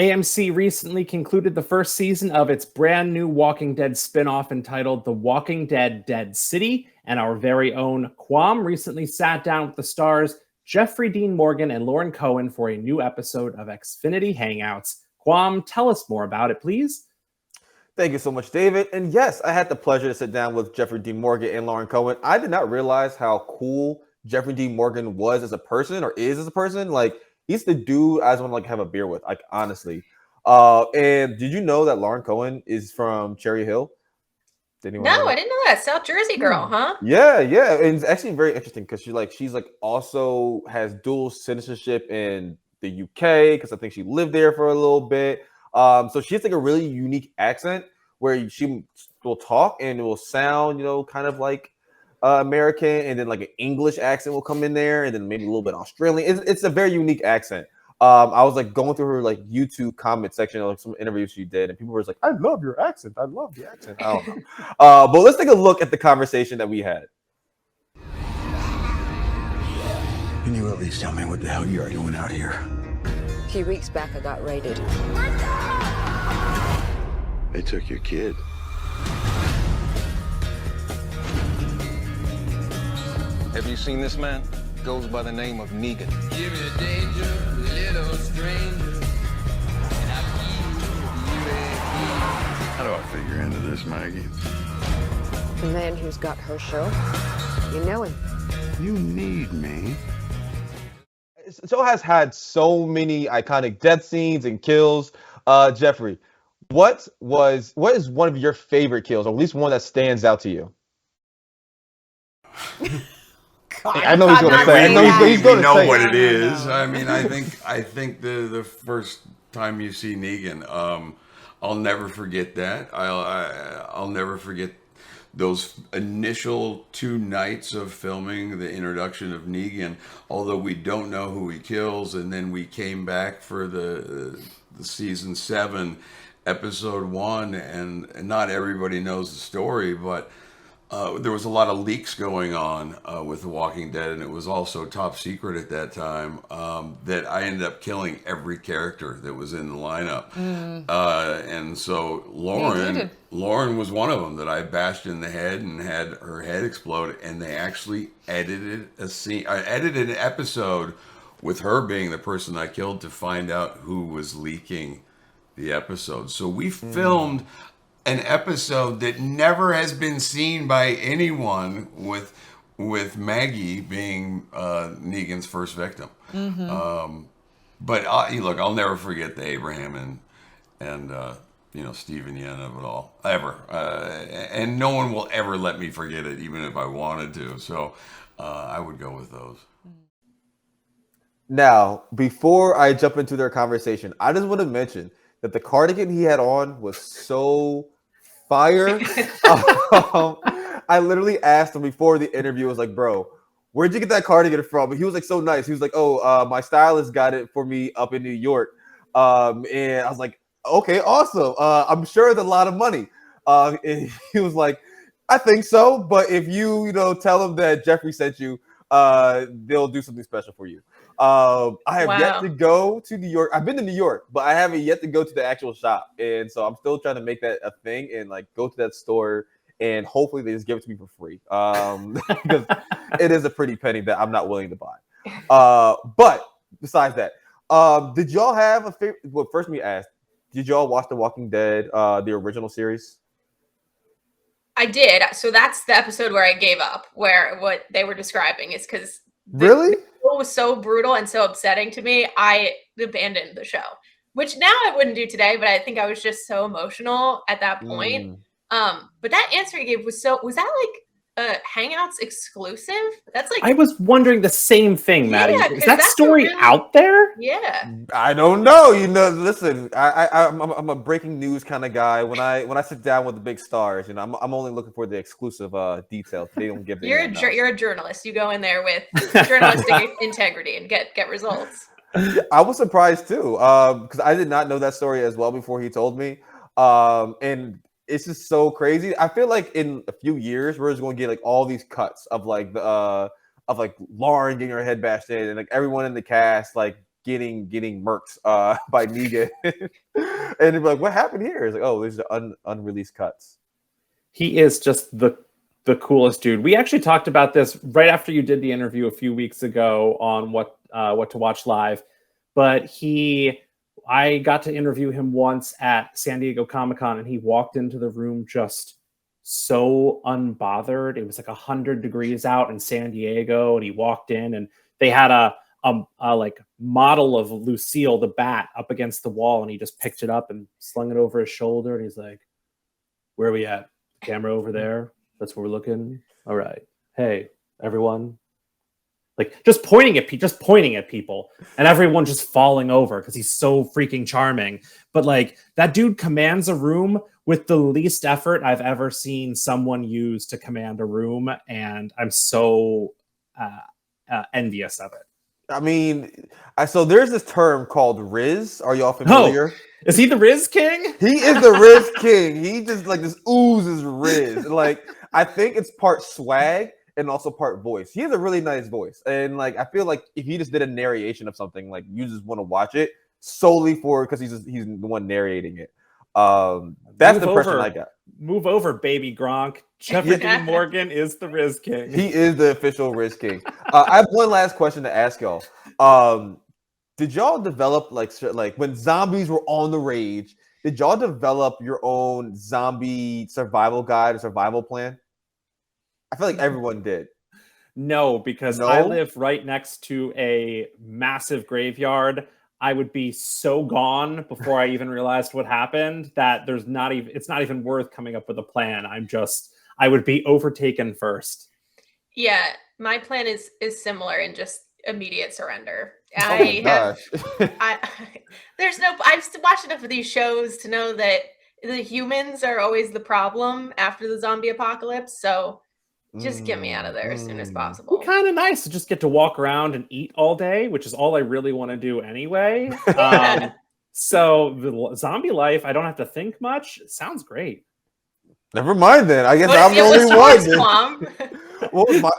AMC recently concluded the first season of its brand new Walking Dead spin-off entitled The Walking Dead Dead City, and our very own Quam recently sat down with the stars Jeffrey Dean Morgan and Lauren Cohen for a new episode of Xfinity Hangouts. Quam, tell us more about it, please. Thank you so much, David. And yes, I had the pleasure to sit down with Jeffrey Dean Morgan and Lauren Cohen. I did not realize how cool Jeffrey Dean Morgan was as a person, or is as a person. Like, he's the dude I just want to have a beer with, like, honestly. And did you know that Lauren Cohen is from Cherry Hill? No, I didn't know that. South Jersey girl, huh? Yeah. And it's actually very interesting because she's also has dual citizenship in the UK, because I think she lived there for a little bit. So she has like a really unique accent where she will talk and it will sound, kind of like American, and then like an English accent will come in there, and then maybe a little bit Australian. It's a very unique accent. I was like going through her like YouTube comment section of like some interviews she did, and people were like, "I love your accent. I love the accent." I don't know. But let's take a look at the conversation that we had. Can you at least tell me what the hell you are doing out here? A few weeks back, I got raided. They took your kid. Have you seen this man? Goes by the name of Negan. Give me danger, little stranger. And I How do I figure into this, Maggie? The man who's got her show. You know him. You need me. The show has had so many iconic death scenes and kills. Jeffrey, what is one of your favorite kills, or at least one that stands out to you? I know he's going to say. I know he's going to say. We know what it is. I mean, I think the first time you see Negan, I'll never forget that. I'll never forget those initial 2 nights of filming the introduction of Negan. Although we don't know who he kills, and then we came back for the season 7, episode 1, and not everybody knows the story, but. There was a lot of leaks going on with The Walking Dead, and it was also top secret at that time, that I ended up killing every character that was in the lineup. And so Lauren was one of them that I bashed in the head and had her head explode, and they actually edited edited an episode with her being the person I killed to find out who was leaking the episode. So we filmed an episode that never has been seen by anyone, with Maggie being Negan's first victim. But look, I'll never forget the Abraham and Stephen Yen of it all, ever. And no one will ever let me forget it, even if I wanted to. So I would go with those. Now, before I jump into their conversation, I just want to mention that the cardigan he had on was so fire. I literally asked him before the interview, I was like, "Bro, where'd you get that cardigan from?" He was like so nice. He was like, "Oh, my stylist got it for me up in New York." And I was like, "Okay, awesome. I'm sure it's a lot of money." And he was like, "I think so, but if you tell them that Jeffrey sent you, they'll do something special for you." I have yet to go to New York. I've been to New York, but I haven't yet to go to the actual shop. And so I'm still trying to make that a thing and like go to that store, and hopefully they just give it to me for free. Because it is a pretty penny that I'm not willing to buy. But besides that, did y'all have a favorite? Well, first let me ask, did y'all watch The Walking Dead, the original series? I did. So that's the episode where I gave up, where what they were describing is because Really? It was so brutal and so upsetting to me, I abandoned the show, which now I wouldn't do today, but I think I was just so emotional at that point. But that answer you gave was that like Hangouts exclusive? That's like, I was wondering the same thing, Maddie. Yeah, is that story out there? Yeah. I don't know. Listen, I'm a breaking news kind of guy. When I sit down with the big stars, I'm only looking for the exclusive details. They don't give. You're a journalist. You go in there with journalistic integrity and get results. I was surprised too, because I did not know that story as well before he told me. And it's just so crazy. I feel like in a few years we're just going to get like all these cuts of like the Lauren getting her head bashed in, and like everyone in the cast like getting murked by Negan. And they'd be like, what happened here? It's like, oh, these are unreleased cuts. He is just the coolest dude. We actually talked about this right after you did the interview a few weeks ago on what to watch live. But I got to interview him once at San Diego Comic-Con, and he walked into the room just so unbothered. It was like 100 degrees out in San Diego, and he walked in, and they had a like model of Lucille the bat up against the wall, and he just picked it up and slung it over his shoulder, and he's like, "Where are we at? Camera over there? That's where we're looking. All right. Hey, everyone." Like just pointing at people, and everyone just falling over because he's so freaking charming. But like that dude commands a room with the least effort I've ever seen someone use to command a room, and I'm so envious of it. I mean, so there's this term called Riz. Are y'all familiar? Oh, is he the Riz King? He is the Riz King. He just like this oozes Riz. Like I think it's part swag and also part voice. He has a really nice voice, and like I feel like if he just did a narration of something, like you just want to watch it solely for because he's the one narrating it. That's the impression I got. Move over, baby Gronk. Jeffrey Dean Morgan is the Riz King. He is the official Riz King. I have one last question to ask y'all. Did y'all develop like when zombies were on the rage? Did y'all develop your own zombie survival guide or survival plan? I feel like everyone did. No, because I live right next to a massive graveyard. I would be so gone before I even realized what happened that it's not even worth coming up with a plan. I would be overtaken first. Yeah, my plan is similar in just immediate surrender. Gosh. I've watched enough of these shows to know that the humans are always the problem after the zombie apocalypse. So just get me out of there as soon as possible. Kind of nice to just get to walk around and eat all day, which is all I really want to do anyway. So the zombie life, I don't have to think much. It sounds great. Never mind then. I guess I'm the only one.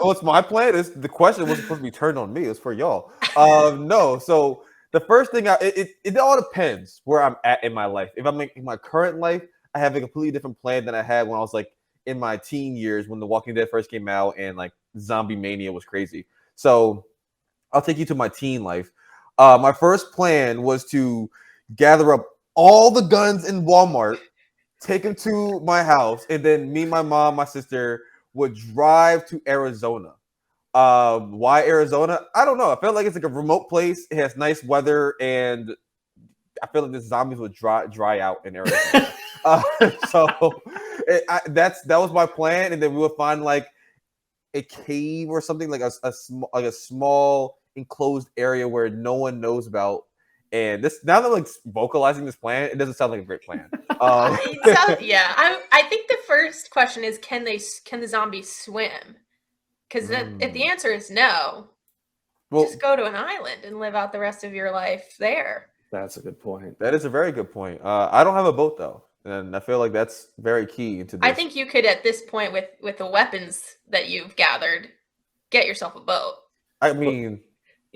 What's my plan? The question wasn't supposed to be turned on me. It's for y'all. No. So the first thing, it all depends where I'm at in my life. If I'm in my current life, I have a completely different plan than I had when I was like in my teen years when The Walking Dead first came out and like zombie mania was crazy. So I'll take you to my teen life. My first plan was to gather up all the guns in Walmart, take them to my house, and then me, my mom, my sister would drive to Arizona. Why Arizona? I don't know. I felt like it's like a remote place. It has nice weather, and I feel like the zombies would dry out in Arizona. That was my plan, and then we would find like a cave or something, like a small enclosed area where no one knows about. And this, now that I'm like vocalizing this plan, it doesn't sound like a great plan. I think the first question is, can the zombies swim? Because if the answer is no, just go to an island and live out the rest of your life there. That's a good point. That is a very good point. I don't have a boat though, and I feel like that's very key into this. I think you could, at this point, with the weapons that you've gathered, get yourself a boat. I mean,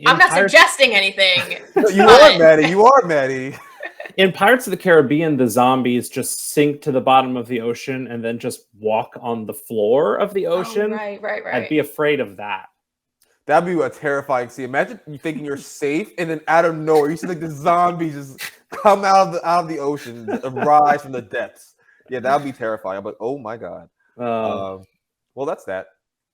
I'm not suggesting anything. You are Maddie. In Pirates of the Caribbean, the zombies just sink to the bottom of the ocean and then just walk on the floor of the ocean. Oh, right. I'd be afraid of that. That'd be a terrifying scene. Imagine you thinking you're safe, and then out of nowhere, you see like the zombies just come out of the ocean, rise from the depths. Yeah, that'd be terrifying. I'm like, oh my god. Well, that's that.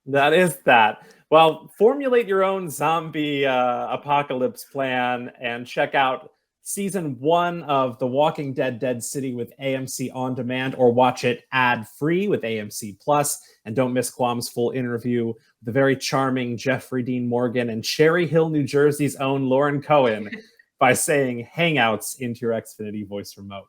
That is that. Well, formulate your own zombie apocalypse plan and check out Season 1 of The Walking Dead Dead City with AMC On Demand, or watch it ad-free with AMC Plus. And don't miss Quam's full interview with the very charming Jeffrey Dean Morgan and Cherry Hill, New Jersey's own Lauren Cohen by saying Hangouts into your Xfinity voice remote.